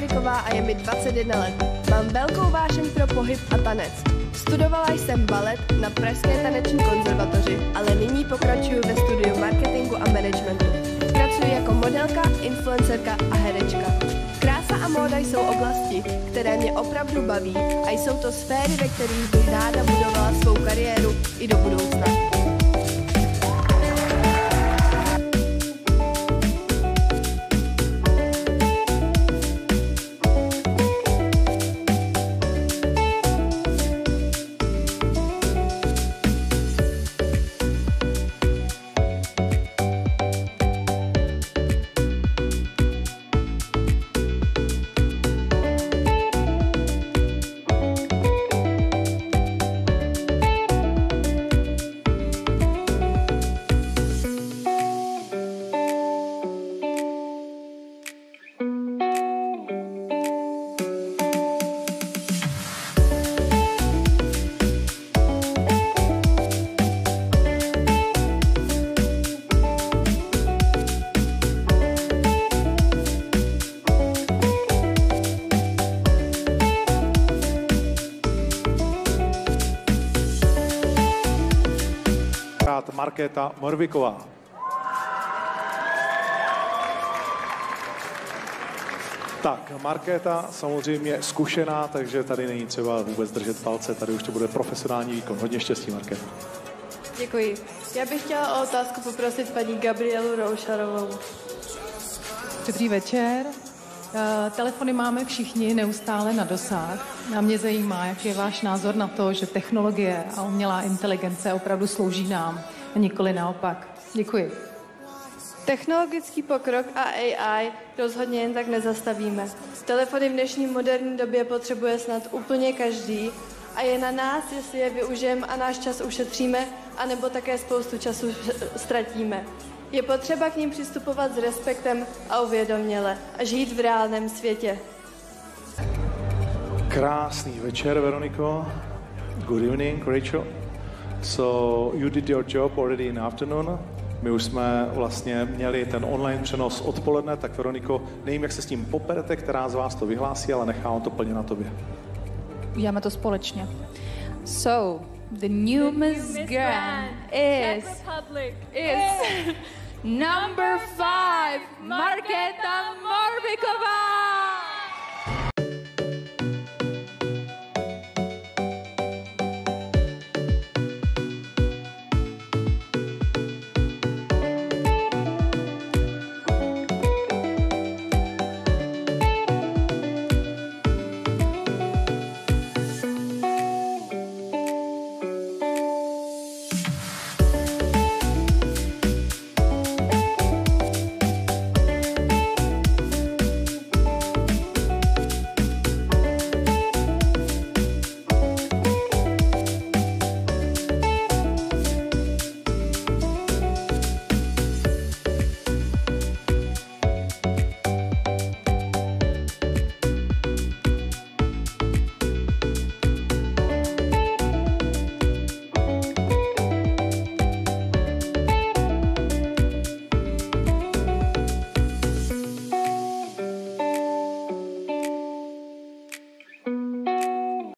Morviková a je mi 21 let. Mám velkou vášeň pro pohyb a tanec. Studovala jsem balet na Pražské taneční konzervatoři, ale nyní pokračuju ve studiu marketingu a managementu. Pracuji jako modelka, influencerka a herečka. Krása a móda jsou oblasti, které mě opravdu baví a jsou to sféry, ve kterých bych ráda budovala svou kariéru i do budoucna. Markéta Morviková. Tak, Markéta samozřejmě zkušená, takže tady není třeba vůbec držet palce, tady už to bude profesionální výkon. Hodně štěstí, Markéta. Děkuji. Já bych chtěla o otázku poprosit paní Gabrielu Roušarovou. Dobrý večer. Telefony máme všichni neustále na dosah. A mě zajímá, jaký je váš názor na to, že technologie a umělá inteligence opravdu slouží nám a nikoli naopak. Děkuji. Technologický pokrok a AI rozhodně jen tak nezastavíme. Telefony v dnešní moderní době potřebuje snad úplně každý a je na nás, jestli je využijeme a náš čas ušetříme, anebo také spoustu času ztratíme. Je potřeba k ním přistupovat s respektem a uvědoměle a žít v reálném světě. Krásný večer, Veroniko. Good evening, Rachel. So you did your job already in afternoon. My už jsme vlastně měli ten online přenos odpoledne, tak Veroniko, nevím, jak se s tím poperete, která z vás to vyhlásí, ale nechám to plně na tobě. Uděláme to společně. So, the new Miss Grand is number 5, Markéta Morviková!